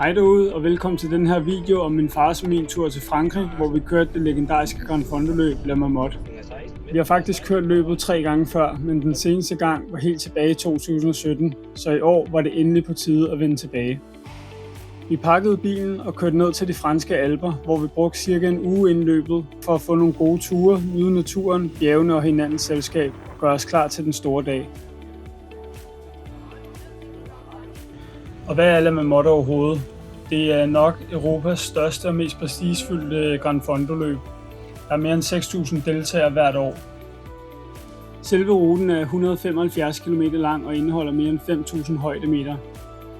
Hej derude, og velkommen til den her video om min fars og min tur til Frankrig, hvor vi kørte det legendariske Grand Fondo-løb La Marmotte. Vi har faktisk kørt løbet 3 gange før, men den seneste gang var helt tilbage i 2017, så i år var det endelig på tide at vende tilbage. Vi pakkede bilen og kørte ned til de franske alper, hvor vi brugte cirka en uge inden løbet for at få nogle gode ture, nyde naturen, bjergene og hinandens selskab og gøre os klar til den store dag. Og hvad er La Marmotte overhovedet? Det er nok Europas største og mest prestigefyldte Grand Fondo-løb. Der er mere end 6.000 deltagere hvert år. Selve ruten er 175 km lang og indeholder mere end 5.000 højdemeter.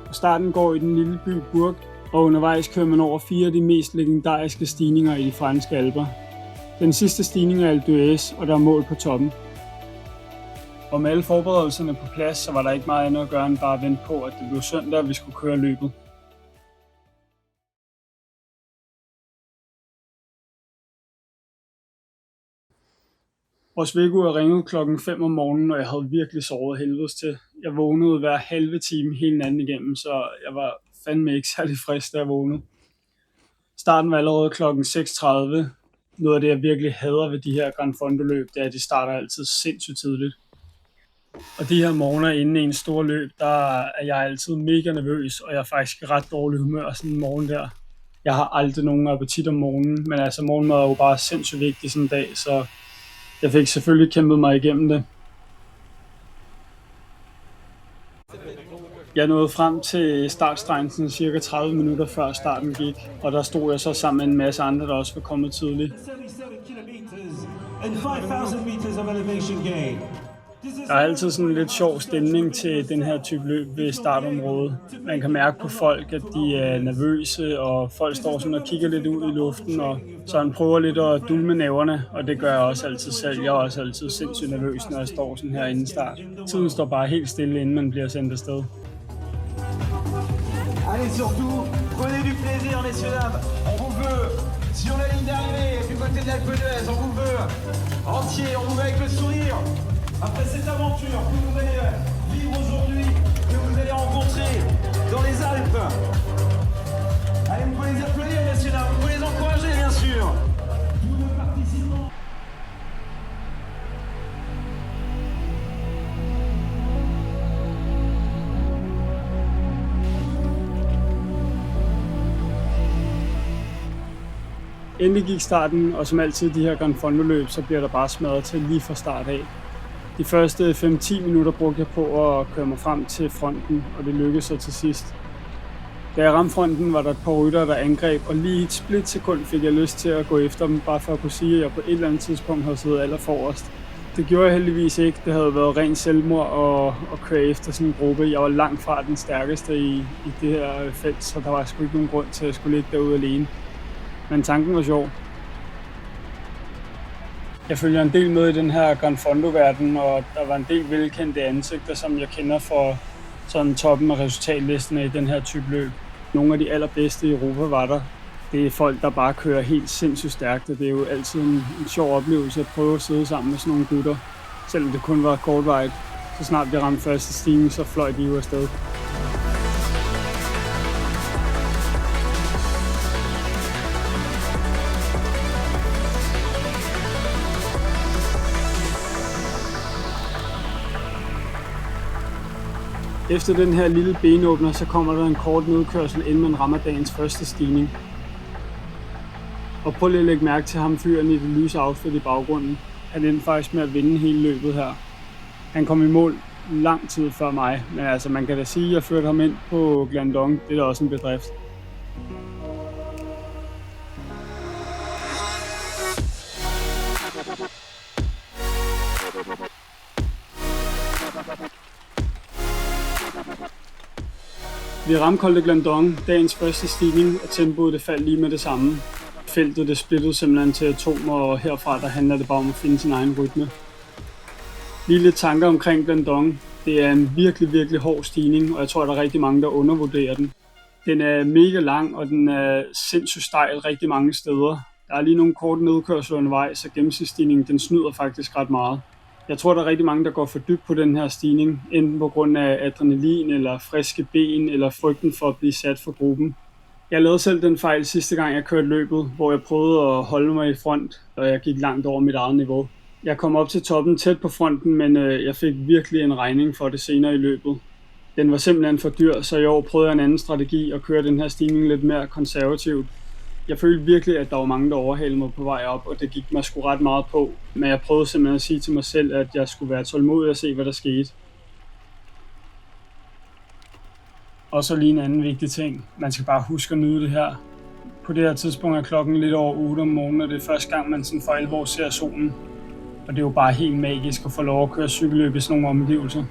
Og starten går i den lille by Bourg, og undervejs kører man over 4 af de mest legendariske stigninger i de franske alper. Den sidste stigning er Alpe d'Huez, og der er mål på toppen. Og med alle forberedelserne på plads, så var der ikke meget andet at gøre end bare at vente på, at det blev søndag, og vi skulle køre løbet. Oswego er ringet klokken 5 om morgenen, og jeg havde virkelig sovet helvedes til. Jeg vågnede hver halve time hele natten igennem, så jeg var fandme ikke særlig frisk, da jeg vågnede. Starten var allerede klokken 6.30. Noget af det, jeg virkelig hader ved de her Grand Fondo-løb, det er, at de starter altid sindssygt tidligt. Og de her morgener inden en stor løb, der er jeg altid mega nervøs, og jeg er faktisk i ret dårlig humør sådan en morgen der. Jeg har aldrig nogen appetit om morgenen, men altså morgenmad er jo bare sindssygt vigtig sådan en dag, så jeg fik selvfølgelig kæmpet mig igennem det. Jeg nåede frem til startstregen cirka 30 minutter før starten gik, og der stod jeg så sammen med en masse andre, der også var kommet tidligt. Der er altid sådan en lidt sjov stemning til den her type løb ved startområdet. Man kan mærke på folk, at de er nervøse, og folk står sådan og kigger lidt ud i luften, og så han prøver lidt at dulme med næverne, og det gør jeg også altid selv. Jeg er også altid sindssygt nervøs, når jeg står sådan her inden start. Tiden står bare helt stille, inden man bliver sendt afsted. Allez surtout, prenez du plaisir, messieurs dames. On vous veut sur la ligne d'arrivée du côté de l'Alpe d'Huez. On vous veut entier, on vous veut avec le sourire. Après cette aventure que vous allez vivre aujourd'hui, que vous allez rencontrer dans les Alpes. Allez, vous pouvez les applaudir, messieurs dames. Vous pouvez les encourager, bien sûr. Tous nos participants. Endelig gik starten, og som altid de her Grand Fondo-løb, så bliver der bare smadret til lige fra start af. De første 5-10 minutter brugte jeg på at køre mig frem til fronten, og det lykkedes så til sidst. Da jeg ramte fronten, var der et par ryttere, der angreb, og lige et splitsekund fik jeg lyst til at gå efter dem, bare for at kunne sige, at jeg på et eller andet tidspunkt havde siddet allerforrest. Det gjorde jeg heldigvis ikke. Det havde været ren selvmord at køre efter sådan en gruppe. Jeg var langt fra den stærkeste i det her felt, så der var sgu ikke nogen grund til, at jeg skulle ligge derude alene. Men tanken var sjov. Jeg følger en del med i den her Grand Fondo-verden, og der var en del velkendte ansigter, som jeg kender for sådan toppen af resultatlistene i den her type løb. Nogle af de allerbedste i Europa var der. Det er folk, der bare kører helt sindssygt stærkt, og det er jo altid en sjov oplevelse at prøve at sidde sammen med sådan nogle gutter. Selvom det kun var kortvarigt. Så snart vi ramte første stigning, så fløj de jo afsted. Efter den her lille benåbner, så kommer der en kort nedkørsel, inden man rammer dagens første stigning. Og prøv lige at lægge mærke til ham fyren i det lyse outfit i baggrunden. Han endte faktisk med at vinde hele løbet her. Han kom i mål lang tid før mig, men altså man kan da sige, at jeg førte ham ind på Glandon. Det er da også en bedrift. Vi ramte Col de Glandon, dagens første stigning, og tempoet det faldt lige med det samme. Feltet det splittede simpelthen til atomer, og herfra der handler det bare om at finde sin egen rytme. Lige lidt tanker omkring Glandon. Det er en virkelig hård stigning, og jeg tror, der er rigtig mange, der undervurderer den. Den er mega lang, og den er sindssygt stejl rigtig mange steder. Der er lige nogle korte nedkørsler undervejs, så gennemsnitsstigningen den snyder faktisk ret meget. Jeg tror, der er rigtig mange, der går for dybt på den her stigning, enten på grund af adrenalin, eller friske ben, eller frygten for at blive sat for gruppen. Jeg lavede selv den fejl sidste gang, jeg kørte løbet, hvor jeg prøvede at holde mig i front, og jeg gik langt over mit eget niveau. Jeg kom op til toppen tæt på fronten, men jeg fik virkelig en regning for det senere i løbet. Den var simpelthen for dyr, så i år prøvede jeg en anden strategi og køre den her stigning lidt mere konservativt. Jeg følte virkelig, at der var mange, der overhalede mig på vej op, og det gik mig sgu ret meget på. Men jeg prøvede simpelthen at sige til mig selv, at jeg skulle være tålmodig og se, hvad der skete. Og så lige en anden vigtig ting. Man skal bare huske at nyde det her. På det her tidspunkt er klokken lidt over 8 om morgenen, og det er første gang, man sådan for alvor ser solen. Og det er jo bare helt magisk at få lov at køre cykelløb i sådan nogle omgivelser.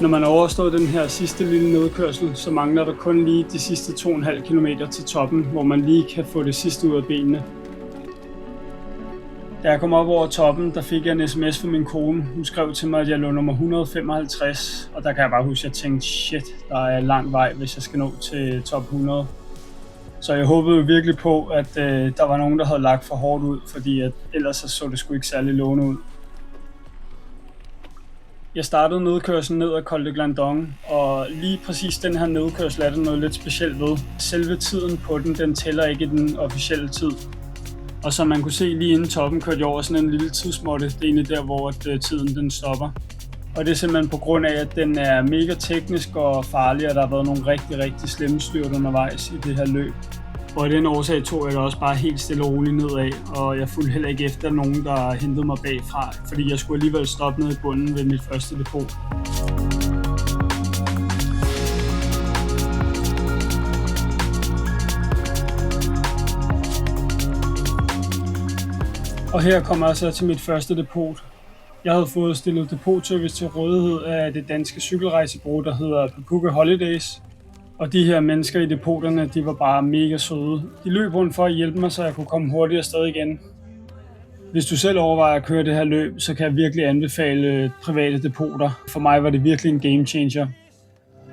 Når man har overstået den her sidste lille nedkørsel, så mangler der kun lige de sidste 2,5 km til toppen, hvor man lige kan få det sidste ud af benene. Da jeg kom op over toppen, der fik jeg en sms fra min kone. Hun skrev til mig, at jeg lå nummer 155, og der kan jeg bare huske, at jeg tænkte, shit, der er lang vej, hvis jeg skal nå til top 100. Så jeg håbede jo virkelig på, at der var nogen, der havde lagt for hårdt ud, fordi at ellers så det sgu ikke særlig lovende ud. Jeg startede nedkørslen ned ad Col de Glandon, og lige præcis den her nedkørsel er der noget lidt specielt ved. Selve tiden på den tæller ikke i den officielle tid. Og som man kunne se lige inden toppen, kørte jeg over sådan en lille tidsmåtte. Det er egentlig der, hvor tiden den stopper. Og det er simpelthen på grund af, at den er mega teknisk og farlig, og der har været nogle rigtig slemme styrt undervejs i det her løb. Og i den årsag tog jeg det også bare helt stille og roligt nedad, og jeg fulgte heller ikke efter nogen, der hentede mig bagfra, fordi jeg skulle alligevel stoppe nede i bunden ved mit første depot. Og her kommer jeg så til mit første depot. Jeg havde fået stillet depotservice til rådighed af det danske cykelrejsebureau, der hedder Papuga Holidays. Og de her mennesker i depoterne, de var bare mega søde. De løb rundt for at hjælpe mig, så jeg kunne komme hurtigere afsted igen. Hvis du selv overvejer at køre det her løb, så kan jeg virkelig anbefale private depoter. For mig var det virkelig en game changer.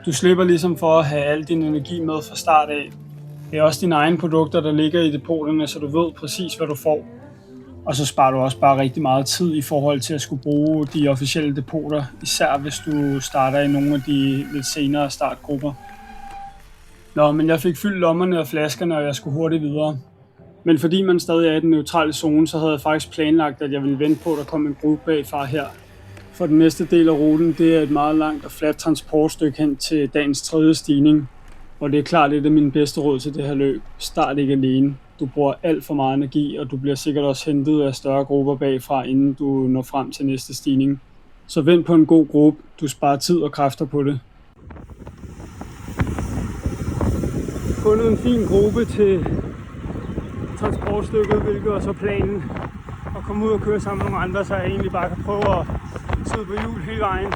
Du slipper ligesom for at have al din energi med fra start af. Det er også dine egne produkter, der ligger i depoterne, så du ved præcis, hvad du får. Og så sparer du også bare rigtig meget tid i forhold til at skulle bruge de officielle depoter, især hvis du starter i nogle af de lidt senere startgrupper. Nå, men jeg fik fyldt lommerne og flaskerne, og jeg skulle hurtigt videre. Men fordi man stadig er i den neutrale zone, så havde jeg faktisk planlagt, at jeg ville vente på, at der kom en gruppe bagfra her. For den næste del af ruten, det er et meget langt og fladt transportstykke hen til dagens tredje stigning. Og det er klart et af mine bedste råd til det her løb. Start ikke alene. Du bruger alt for meget energi, og du bliver sikkert også hentet af større grupper bagfra, inden du når frem til næste stigning. Så vent på en god gruppe. Du sparer tid og kræfter på det. Fundet en fin gruppe til transportstykket, hvilket var så planen. At komme ud og køre sammen med nogle andre, så jeg egentlig bare kan prøve at sidde på hjul hele vejen.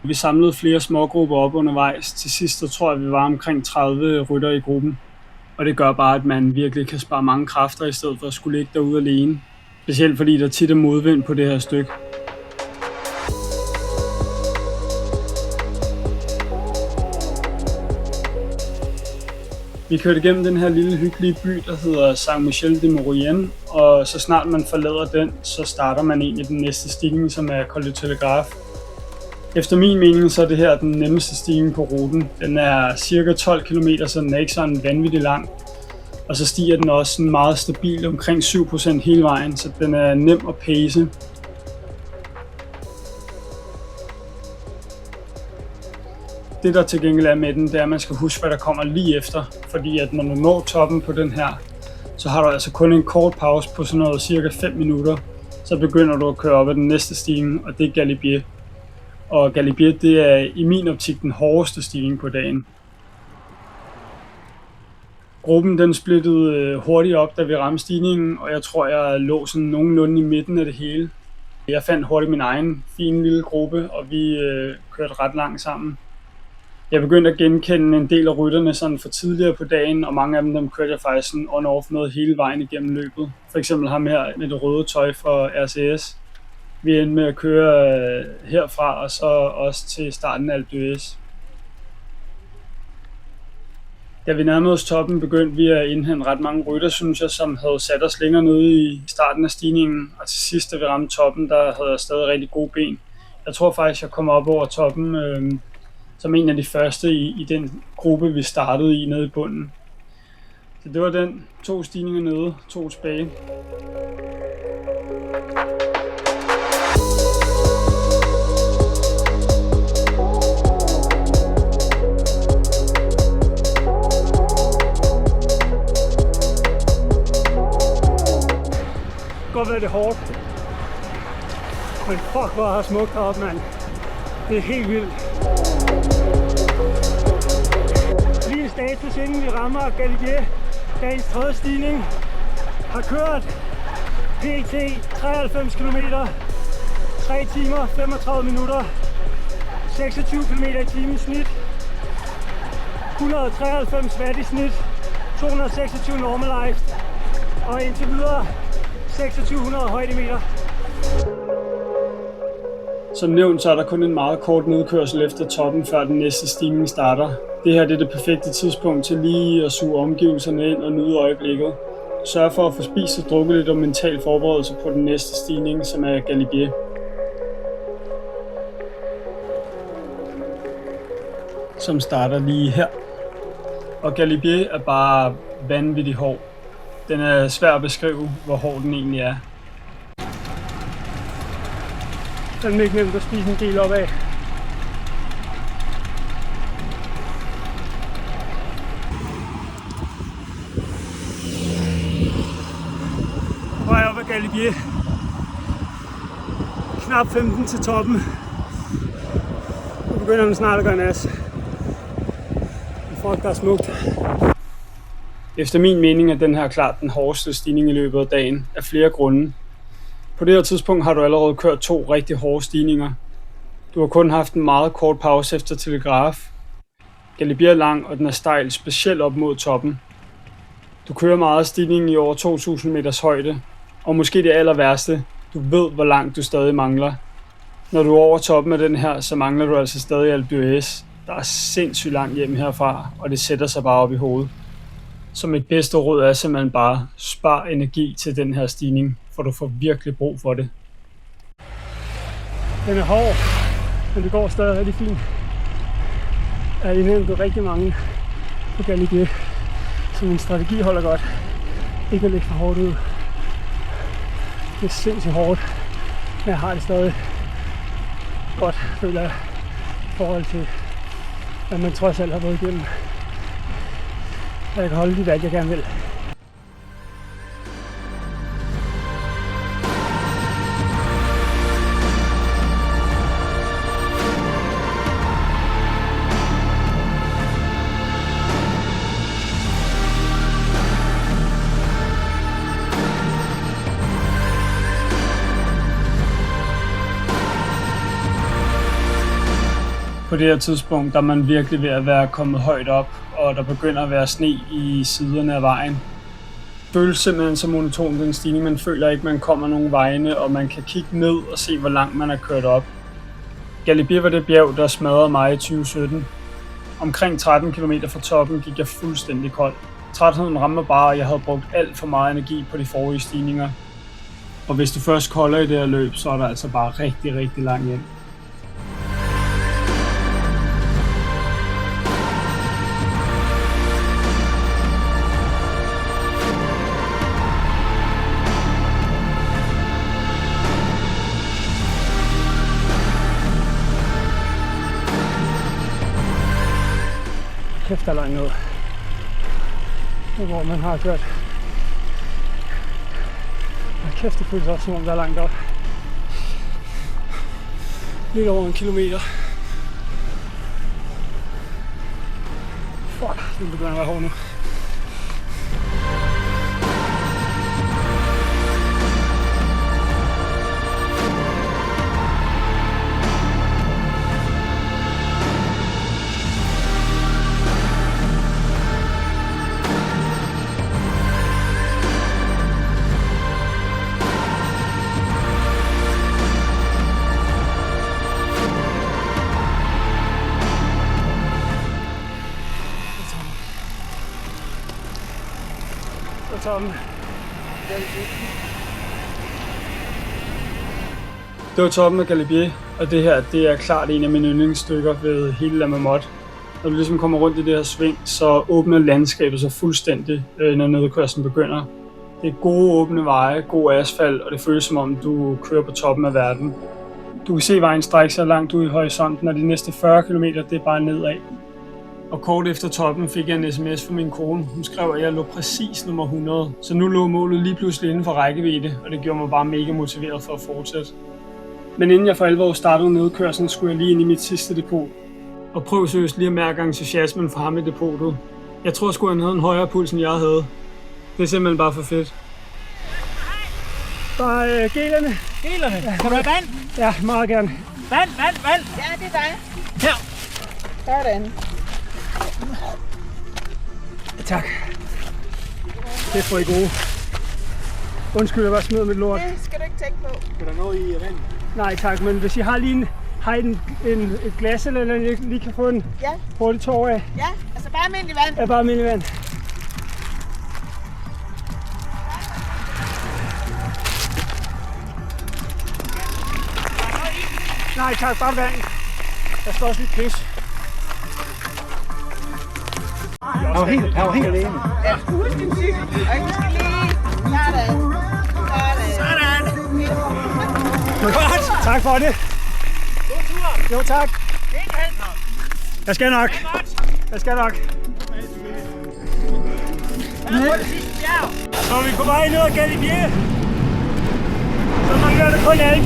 Vi samlede flere smågrupper op undervejs. Til sidst så tror jeg, vi var omkring 30 rytter i gruppen. Og det gør bare, at man virkelig kan spare mange kræfter, i stedet for at skulle ligge derude alene. Specielt fordi der tit er modvind på det her stykke. Vi kørte igennem den her lille hyggelige by, der hedder Saint-Michel-de-Maurienne, og så snart man forlader den, så starter man egentlig den næste stigning, som er Col du Telegraphe. Efter min mening, så er det her den nemmeste stigning på ruten. Den er cirka 12 km, så den er ikke sådan vanvittigt lang. Og så stiger den også sådan meget stabil, omkring 7% hele vejen, så den er nem at pace. Det der til gengæld er med den, det er, at man skal huske, hvad der kommer lige efter. Fordi at når du når toppen på den her, så har du altså kun en kort pause på sådan noget cirka 5 minutter. Så begynder du at køre op ad den næste stigning, og det er Galibier. Og Galibier, det er i min optik den hårdeste stigning på dagen. Gruppen den splittede hurtigt op, da vi ramte stigningen, og jeg tror, jeg lå sådan nogenlunde i midten af det hele. Jeg fandt hurtigt min egen fine lille gruppe, og vi kørte ret langt sammen. Jeg begyndte at genkende en del af rytterne sådan for tidligere på dagen, og mange af dem kørte jeg faktisk sådan on-off med hele vejen igennem løbet. For eksempel ham her med det røde tøj for RCS. Vi endte med at køre herfra og så også til starten af Alpe d'Huez. Da vi nærmede os toppen, begyndte vi at indhente ret mange rytter, synes jeg, som havde sat os længere nede i starten af stigningen. Og til sidst, da vi ramte toppen, der havde jeg stadig rigtig gode ben. Jeg tror faktisk, jeg kom op over toppen som en af de første i den gruppe, vi startede i nede i bunden. Så det var den 2 stigninger nede, 2 tilbage. Godt være det hårdt. Men fuck, hvor er smukt heroppe, mand. Det er helt vildt. Lige en status, inden vi rammer Galibier. Dagens 3. stigning. Har kørt PT 93 km, 3 timer, 35 minutter, 26 km i timen i snit, 193 watt i snit, 226 normalized, og indtil videre 2600 højdemeter. Som nævnt, så er der kun en meget kort nedkørsel efter toppen, før den næste stigning starter. Det her det er det perfekte tidspunkt til lige at suge omgivelserne ind og nyde øjeblikket. Sørg for at få spist og drukket lidt og mental forberedelse på den næste stigning, som er Galibier. Som starter lige her. Og Galibier er bare vanvittigt hård. Den er svær at beskrive, hvor hård den egentlig er. Den er ikke nemt at spise en del op af. Vej op ad Galibier. Knap 15 til toppen. Nu begynder den snart at gøre nas. Fuck, der er smukt. Efter min mening er den her klart den hårdeste stigning i løbet af dagen af flere grunde. På det her tidspunkt har du allerede kørt 2 rigtig hårde stigninger. Du har kun haft en meget kort pause efter Telegraf. Galibier er lang, og den er stejl, specielt op mod toppen. Du kører meget stigning i over 2000 meters højde, og måske det aller værste, du ved hvor langt du stadig mangler. Når du er over toppen af den her, så mangler du altså stadig Alpe d'Huez. Der er sindssygt langt hjem herfra, og det sætter sig bare op i hovedet. Så mit bedste råd er simpelthen bare, spar energi til den her stigning, for du får virkelig brug for det. Den er hård, men det går stadig rigtig fint. Jeg har indhentet rigtig mange på Galibier, så min strategi holder godt. Ikke at lægge for hårdt ud. Det er sindssygt hårdt, men jeg har det stadig godt, føler jeg, i forhold til, hvad man trods alt har været igennem. Og jeg kan holde de valg, jeg gerne vil. På det her tidspunkt, der er man virkelig ved at være kommet højt op, og der begynder at være sne i siderne af vejen. Det føles simpelthen så monoton den stigning, man føler ikke, man kommer nogen vegne, og man kan kigge ned og se, hvor langt man har kørt op. Galibier var det bjerg, der smadrede mig i 2017. Omkring 13 km fra toppen gik jeg fuldstændig kold. Trætheden ramte mig bare, og jeg havde brugt alt for meget energi på de forrige stigninger. Og hvis du først kolder i det her løb, så er der altså bare rigtig, rigtig langt hjem. Kæft, der er langt ned. Hvor man har kørt. Og kæft, det føles også som om der er langt op. Lidt over 1 kilometer. Fuck, det begynder at være hård nu. toppen. Det var toppen af Galibier, og det her, det er klart en af mine yndlingsstykker ved hele La Marmotte. Når du ligesom kommer rundt i det her sving, så åbner landskabet sig fuldstændig, når nedkørslen begynder. Det er gode åbne veje, god asfalt, og det føles som om du kører på toppen af verden. Du kan se vejen strække sig langt ud i horisonten, og de næste 40 km, det er bare nedad. Og kort efter toppen fik jeg en sms fra min kone. Hun skrev, at jeg lå præcis nummer 100, så nu lå målet lige pludselig inden for rækkevidde, og det gjorde mig bare mega motiveret for at fortsætte. Men inden jeg for alvor startede nedkørslen, skulle jeg lige ind i mit sidste depot. Og prøv seriøst lige at mærke entusiasmen for ham i depotet. Jeg tror sgu, han havde en højere puls, end jeg havde. Det er simpelthen bare for fedt. Bare gelerne. Gelerne? Ja. Kan du have vand? Ja, meget gerne. Vand! Ja, det er dig. Her! Sådan. Tak. Det får I gode. Undskyld, jeg bare smider mit lort. Det skal du ikke tænke på. Er der noget i vand? Nej tak, men hvis I har lige et glas, eller jeg lige kan få en hurtig tår af. Ja, altså bare almindelig vand. Ja, bare almindelig vand. Nej tak, bare vand. Der står også lidt pis. Han var helt alene. Ja, du husk din cykel. Og du skal lige... Sådan. Godt. Tak for det. God tur. Jo tak. Ikke helt nok. Jeg skal nok. Jeg skal nok. Så vi kommer vej ned ad Galibier. Så man gør det kun alt.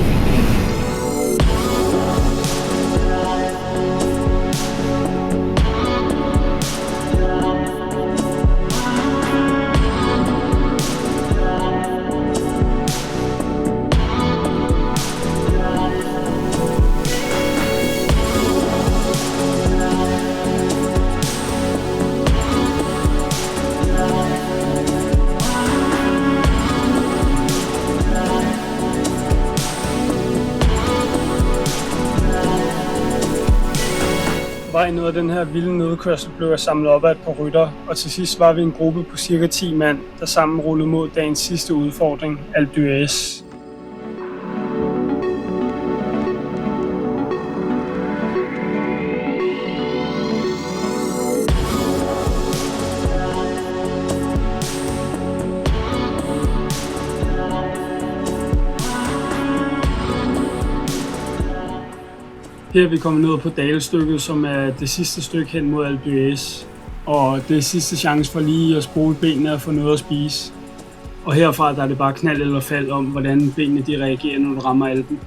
Vejen ud af den her vilde nedkørsel blev jeg samlet op af et par rytter, og til sidst var vi en gruppe på cirka 10 mand, der sammen rullede mod dagens sidste udfordring, Alpe d'Huez. Her er vi kommet ned på dalestykket, som er det sidste stykke hen mod Alpe d'Huez. Og det er sidste chance for lige at spole benene og få noget at spise. Og herfra der er det bare knald eller fald om, hvordan benene de reagerer, når du rammer Alpen.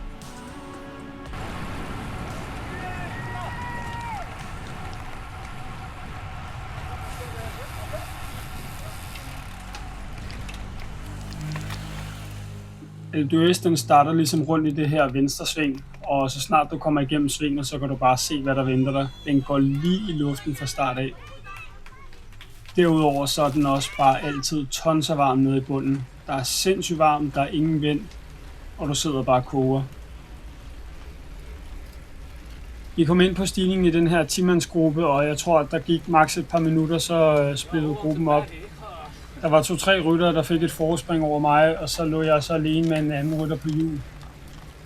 Alpe d'Huez den starter ligesom rundt i det her venstre sving. Og så snart du kommer igennem svingen, så kan du bare se, hvad der venter dig. Den går lige i luften fra start af. Derudover så er den også bare altid tons af varm nede i bunden. Der er sindssygt varmt, der er ingen vind, og du sidder bare og koger. Vi kom ind på stigningen i den her 10-mandsgruppe, og jeg tror, at der gik maks et par minutter, så splittede gruppen op. Der var 2-3 ryttere, der fik et forspring over mig, og så lå jeg så alene med en anden rytter på hjul.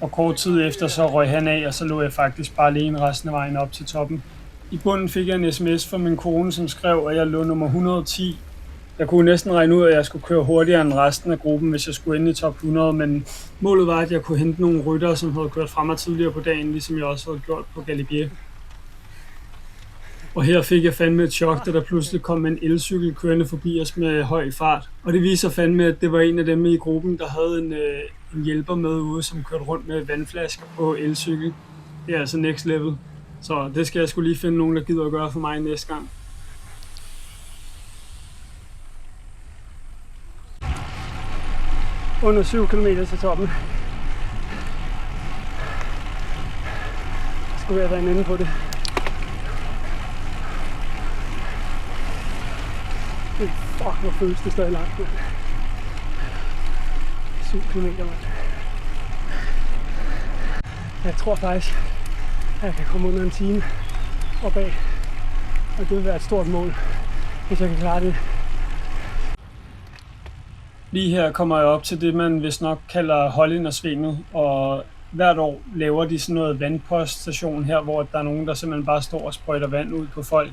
Og kort tid efter så røg han af, og så lå jeg faktisk bare alene resten af vejen op til toppen. I bunden fik jeg en sms fra min kone, som skrev, at jeg lå nummer 110. Jeg kunne næsten regne ud, at jeg skulle køre hurtigere end resten af gruppen, hvis jeg skulle ind i top 100, men målet var, at jeg kunne hente nogle ryttere, som havde kørt frem og tidligere på dagen, ligesom jeg også havde gjort på Galibier. Og her fik jeg fandme et chok, da der pludselig kom en elcykel kørende forbi os med høj fart. Og det viser fandme, at det var en af dem i gruppen, der havde en hjælper med ude, som kørte rundt med vandflasker på elcykel. Det er altså next level. Så det skal jeg skulle lige finde nogen, der gider at gøre for mig næste gang. Under 7 km til toppen. Skulle jeg være inde på det. Fuck, hvor føles det stadig langt. 7 km. Jeg tror faktisk, at jeg kan komme under en time opad. Og det vil være et stort mål, hvis jeg kan klare det. Lige her kommer jeg op til det, man vist nok kalder Hollændersvinget, og hvert år laver de sådan noget vandpoststation her, hvor der er nogen, der simpelthen bare står og sprøjter vand ud på folk.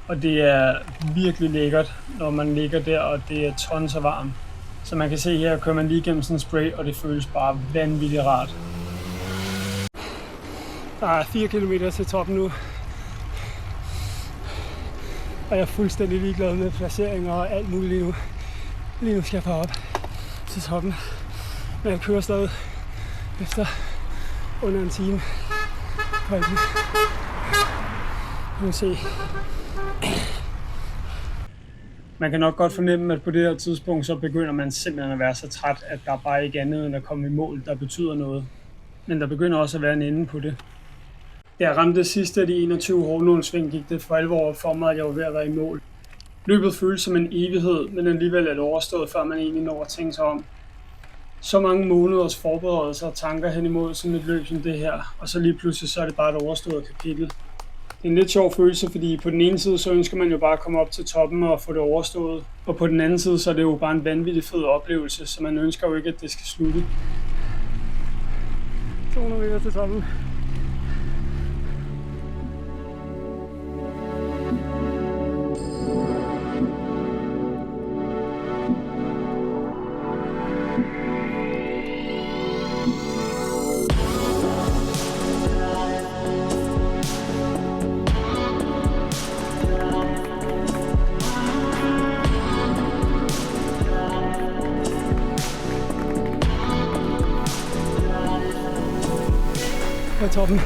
Og det er virkelig lækkert, når man ligger der, og det er tons af varmt. Så man kan se her, kører man lige gennem sådan en spray, og det føles bare vanvittigt rart. Der er 4 km til toppen nu. Og jeg er fuldstændig ligeglad med placeringer og alt muligt lige nu. Lige nu skal jeg bare op til toppen. Men jeg kører stadig efter under en time. Nu se. Man kan nok godt fornemme, at på det her tidspunkt, så begynder man simpelthen at være så træt, at der bare ikke er andet end at komme i mål, der betyder noget. Men der begynder også at være en ende på det. Da jeg ramte det sidste af de 21 hårdnålsving, gik det for alvor for mig, at jeg var ved at være i mål. Løbet føles som en evighed, men alligevel er det overstået, før man egentlig når at tænke sig om. Så mange måneders forberedelser og tanker hen imod sådan et løb som det her, og så lige pludselig så er det bare et overstået kapitel. Det er en lidt sjov følelse, fordi på den ene side så ønsker man jo bare at komme op til toppen og få det overstået, og på den anden side så er det jo bare en vanvittig fed oplevelse, så man ønsker jo ikke, at det skal slutte. 200 meter til toppen. På toppen.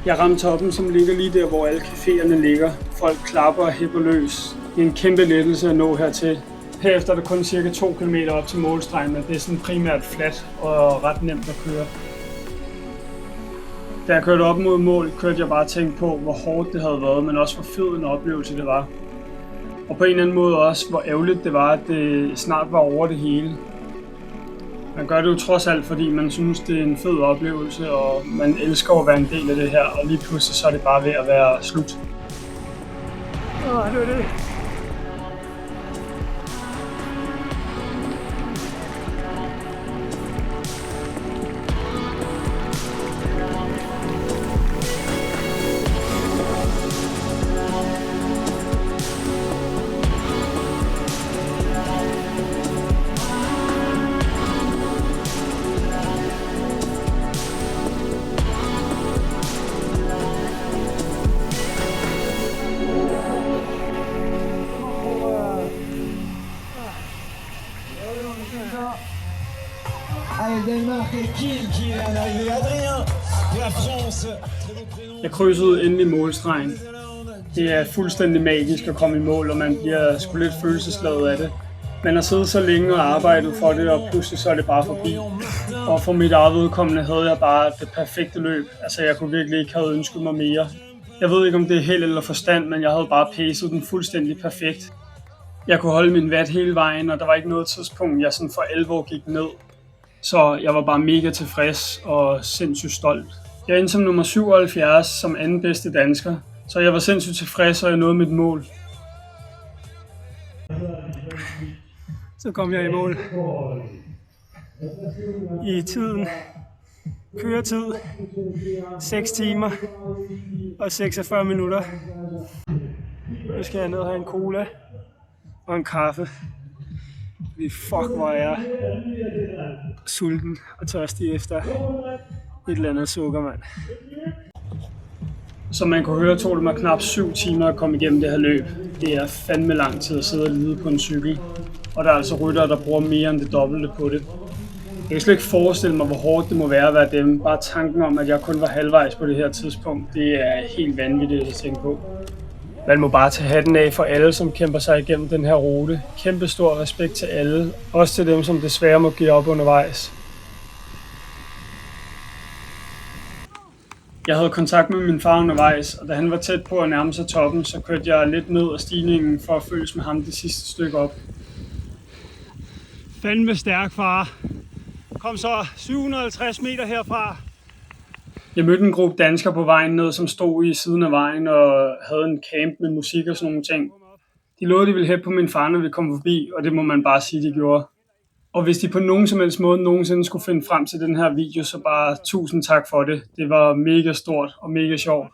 Jeg ramte toppen, som ligger lige der, hvor alle caféerne ligger. Folk klapper og hæpper løs. Det er en kæmpe lettelse at nå hertil. Herefter er der kun cirka 2 km op til målstregen, og det er sådan primært fladt og ret nemt at køre. Da jeg kørte op mod mål, kørte jeg bare og tænkte på, hvor hårdt det havde været, men også hvor fed en oplevelse det var. Og på en eller anden måde også, hvor ærgerligt det var, at det snart var over det hele. Man gør det jo trods alt, fordi man synes, det er en fed oplevelse, og man elsker at være en del af det her, og lige pludselig så er det bare ved at være slut. Det var det. Jeg krydsede endelig målstregen. Det er fuldstændig magisk at komme i mål, og man bliver sgu lidt følelsesladet af det. Man har siddet så længe og arbejdet for det, og pludselig så er det bare forbi. Og for mit eget vedkommende havde jeg bare det perfekte løb. Altså jeg kunne virkelig ikke have ønsket mig mere. Jeg ved ikke om det er held eller forstand, men jeg havde bare pacet den fuldstændig perfekt. Jeg kunne holde min watt hele vejen, og der var ikke noget tidspunkt, jeg sådan for alvor gik ned. Så jeg var bare mega tilfreds og sindssygt stolt. Jeg endte som nummer 77 som anden bedste dansker, så jeg var sindssygt tilfreds, og jeg nåede mit mål. Så kom jeg i mål. I tiden, køretid, 6 timer og 46 minutter. Nu skal jeg ned og have en cola og en kaffe. Fuck, hvor er jeg sulten og tørstig efter et eller andet sukker, mand. Som man kunne høre, tog det mig knap 7 timer at komme igennem det her løb. Det er fandme lang tid at sidde og lide på en cykel. Og der er altså ryttere, der bruger mere end det dobbelte på det. Jeg kan slet ikke forestille mig, hvor hårdt det må være at være dem. Bare tanken om, at jeg kun var halvvejs på det her tidspunkt, det er helt vanvittigt at tænke på. Man må bare tage hatten af for alle, som kæmper sig igennem den her rute. Kæmpe stor respekt til alle, også til dem, som desværre må give op undervejs. Jeg havde kontakt med min far undervejs, og da han var tæt på at nærme sig toppen, så kørte jeg lidt ned ad stigningen for at følges med ham det sidste stykke op. Fandme stærk, far. Kom så 750 meter herfra. Jeg mødte en gruppe danskere på vejen ned, som stod i siden af vejen og havde en camp med musik og sådan nogle ting. De lovede, de ville hæppe på min far, når vi kom forbi, og det må man bare sige, de gjorde. Og hvis de på nogen som helst måde nogensinde skulle finde frem til den her video, så bare tusind tak for det. Det var mega stort og mega sjovt.